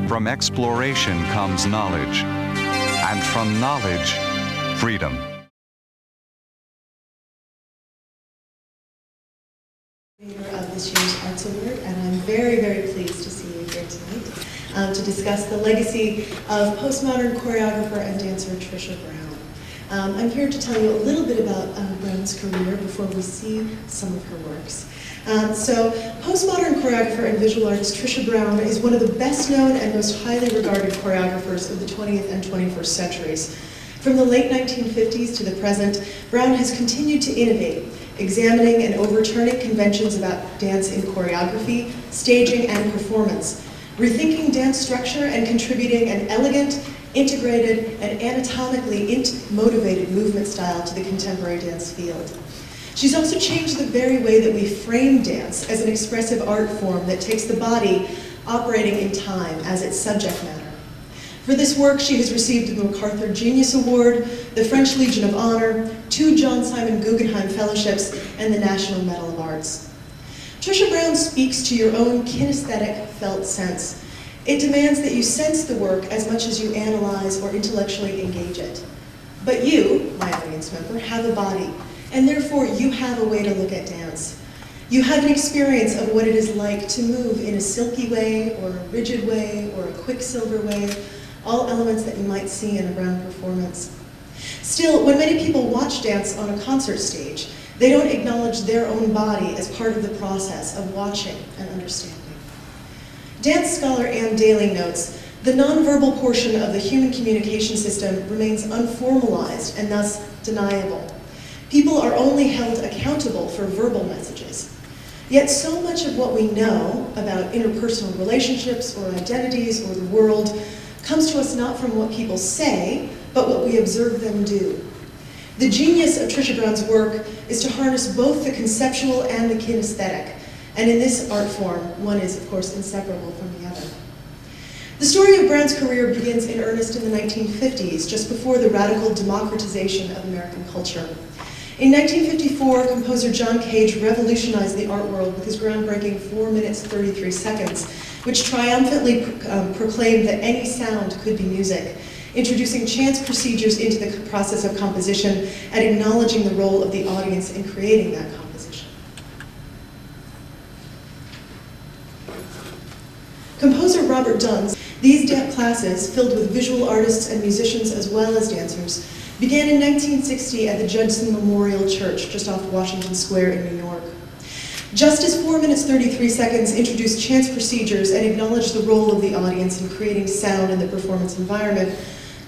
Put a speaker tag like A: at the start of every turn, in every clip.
A: From exploration comes knowledge, and from knowledge, freedom.
B: Of this year's Arts Award, and I'm very, very pleased to see you here tonight to discuss the legacy of postmodern choreographer and dancer Trisha Brown. I'm here to tell you a little bit about Brown's career before we see some of her works. So, postmodern choreographer and visual artist Trisha Brown is one of the best known and most highly regarded choreographers of the 20th and 21st centuries. From the late 1950s to the present, Brown has continued to innovate, examining and overturning conventions about dance in choreography, staging, and performance, rethinking dance structure and contributing an elegant, integrated, and anatomically motivated movement style to the contemporary dance field. She's also changed the very way that we frame dance as an expressive art form that takes the body operating in time as its subject matter. For this work, she has received the MacArthur Genius Award, the French Legion of Honor, 2 John Simon Guggenheim Fellowships, and the National Medal of Arts. Trisha Brown speaks to your own kinesthetic felt sense. It demands that you sense the work as much as you analyze or intellectually engage it. But you, my audience member, have a body, and therefore you have a way to look at dance. You have an experience of what it is like to move in a silky way, or a rigid way, or a quicksilver way, all elements that you might see in a Brown performance. Still, when many people watch dance on a concert stage, they don't acknowledge their own body as part of the process of watching and understanding. Dance scholar Ann Daly notes, the nonverbal portion of the human communication system remains unformalized and thus deniable. People are only held accountable for verbal messages. Yet so much of what we know about interpersonal relationships or identities or the world comes to us not from what people say, but what we observe them do. The genius of Trisha Brown's work is to harness both the conceptual and the kinesthetic, and in this art form, one is, of course, inseparable from the other. The story of Brown's career begins in earnest in the 1950s, just before the radical democratization of American culture. In 1954, composer John Cage revolutionized the art world with his groundbreaking 4 minutes 33 seconds, which triumphantly proclaimed that any sound could be music, introducing chance procedures into the process of composition and acknowledging the role of the audience in creating that composition. Composer Robert Dunn's these classes, filled with visual artists and musicians as well as dancers, began in 1960 at the Judson Memorial Church just off Washington Square in New York. Just as 4 minutes 33 seconds introduced chance procedures and acknowledged the role of the audience in creating sound in the performance environment,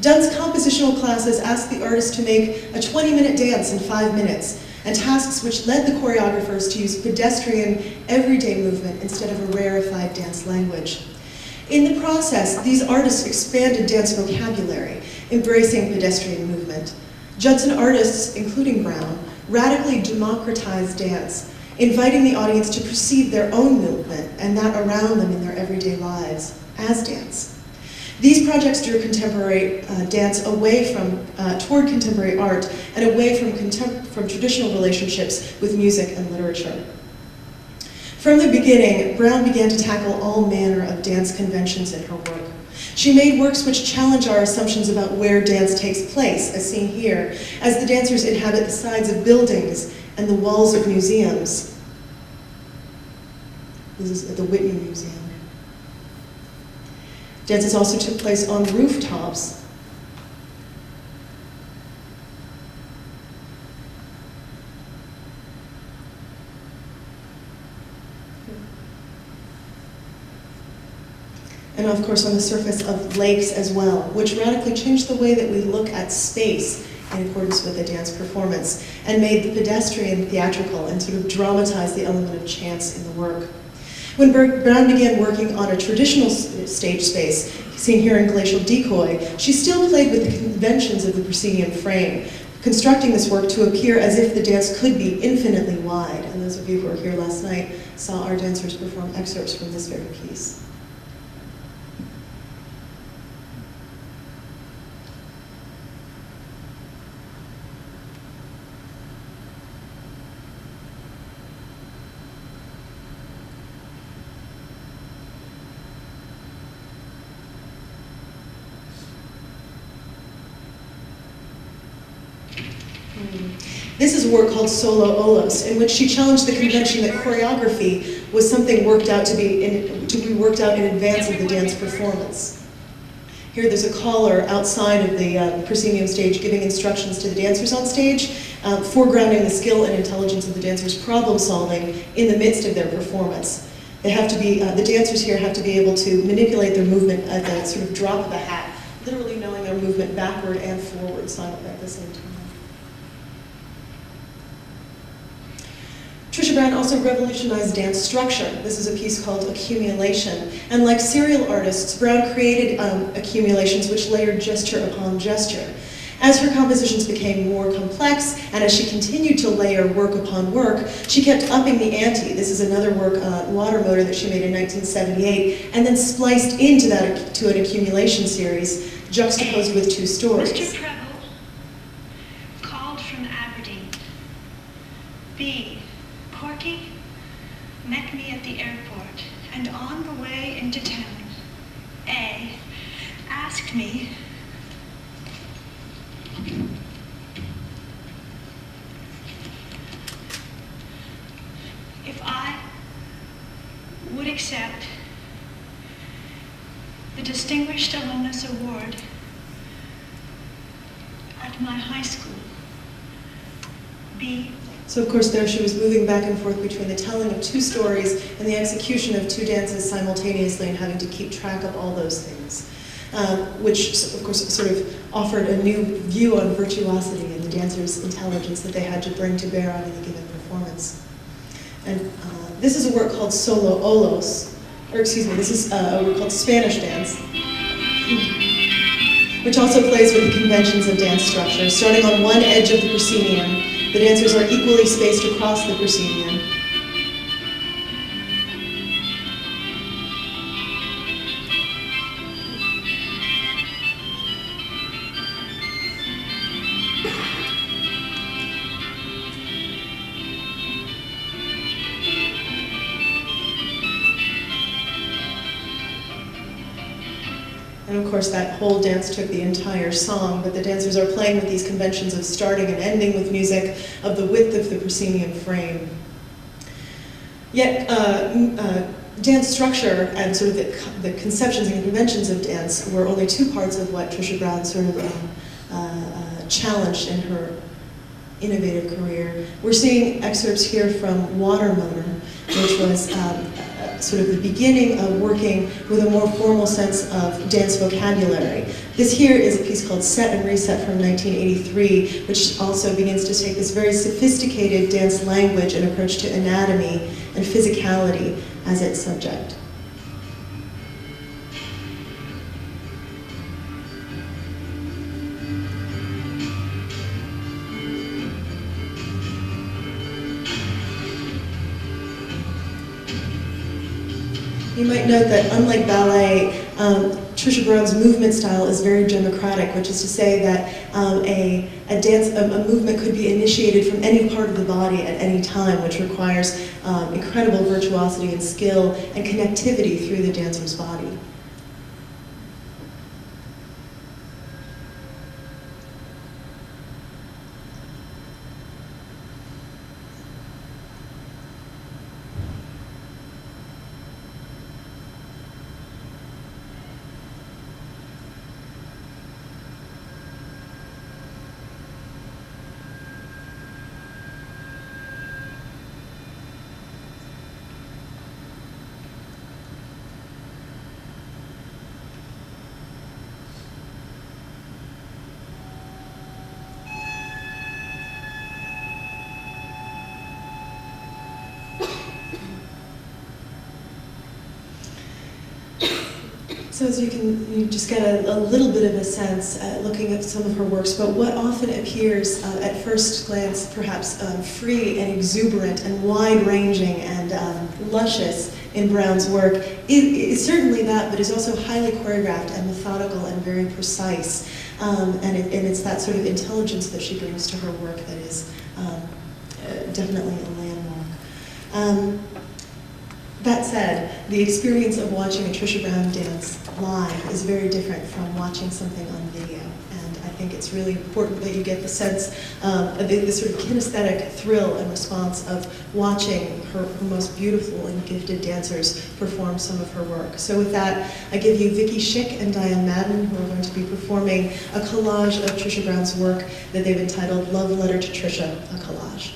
B: Dunn's compositional classes asked the artist to make a 20-minute dance in 5 minutes, and tasks which led the choreographers to use pedestrian, everyday movement instead of a rarefied dance language. In the process, these artists expanded dance vocabulary, embracing pedestrian movement. Judson artists, including Brown, radically democratized dance, inviting the audience to perceive their own movement and that around them in their everyday lives as dance. These projects drew contemporary dance away from, toward contemporary art and away from traditional relationships with music and literature. From the beginning, Brown began to tackle all manner of dance conventions in her work. She made works which challenge our assumptions about where dance takes place, as seen here, as the dancers inhabit the sides of buildings and the walls of museums. This is at the Whitney Museum. Dances also took place on rooftops. And of course on the surface of lakes as well, which radically changed the way that we look at space in accordance with a dance performance, and made the pedestrian theatrical and sort of dramatized the element of chance in the work. When Brown began working on a traditional stage space, seen here in Glacial Decoy, she still played with the conventions of the proscenium frame, constructing this work to appear as if the dance could be infinitely wide. And those of you who were here last night saw our dancers perform excerpts from this very piece. This is a work called Solo Olos, in which she challenged the convention that choreography was something to be worked out in advance of the dance performance. Here there's a caller outside of the proscenium stage giving instructions to the dancers on stage, foregrounding the skill and intelligence of the dancers' problem solving in the midst of their performance. They have to be, the dancers here have to be able to manipulate their movement at the sort of drop of a hat, literally knowing their movement backward and forward at the same time. Trisha Brown also revolutionized dance structure. This is a piece called Accumulation. And like serial artists, Brown created accumulations which layered gesture upon gesture. As her compositions became more complex, and as she continued to layer work upon work, she kept upping the ante. This is another work, Water Motor, that she made in 1978, and then spliced into an accumulation series, juxtaposed with two stories.
C: Mr. Preble called from Aberdeen. B. Corky met me at the airport, and on the way into town, A. asked me if I would accept the Distinguished Alumnus Award at my high school. B.
B: So of course there she was moving back and forth between the telling of two stories and the execution of two dances simultaneously and having to keep track of all those things. Which of course sort of offered a new view on virtuosity and the dancer's intelligence that they had to bring to bear on any given performance. And this is a work called Solo Olos, or excuse me, this is a work called Spanish Dance, which also plays with the conventions of dance structure. Starting on one edge of the proscenium, the dancers are equally spaced across the proscenium. And of course that whole dance took the entire song, but the dancers are playing with these conventions of starting and ending with music, of the width of the proscenium frame. Yet dance structure and sort of the conceptions and conventions of dance were only two parts of what Trisha Brown sort of challenged in her innovative career. We're seeing excerpts here from Water Motor, which was sort of the beginning of working with a more formal sense of dance vocabulary. This here is a piece called Set and Reset from 1983, which also begins to take this very sophisticated dance language and approach to anatomy and physicality as its subject. You might note that unlike ballet, Trisha Brown's movement style is very democratic, which is to say that a movement could be initiated from any part of the body at any time, which requires incredible virtuosity and skill and connectivity through the dancer's body. So as you just get a little bit of a sense looking at some of her works, but what often appears at first glance perhaps free and exuberant and wide-ranging and luscious in Brown's work is certainly that, but is also highly choreographed and methodical and very precise. And it's that sort of intelligence that she brings to her work that is definitely a landmark. That said, the experience of watching a Trisha Brown dance live is very different from watching something on video, and I think it's really important that you get the sense, the sort of kinesthetic thrill and response of watching her most beautiful and gifted dancers perform some of her work. So with that, I give you Vicky Schick and Diane Madden, who are going to be performing a collage of Trisha Brown's work that they've entitled Love Letter to Trisha, a Collage.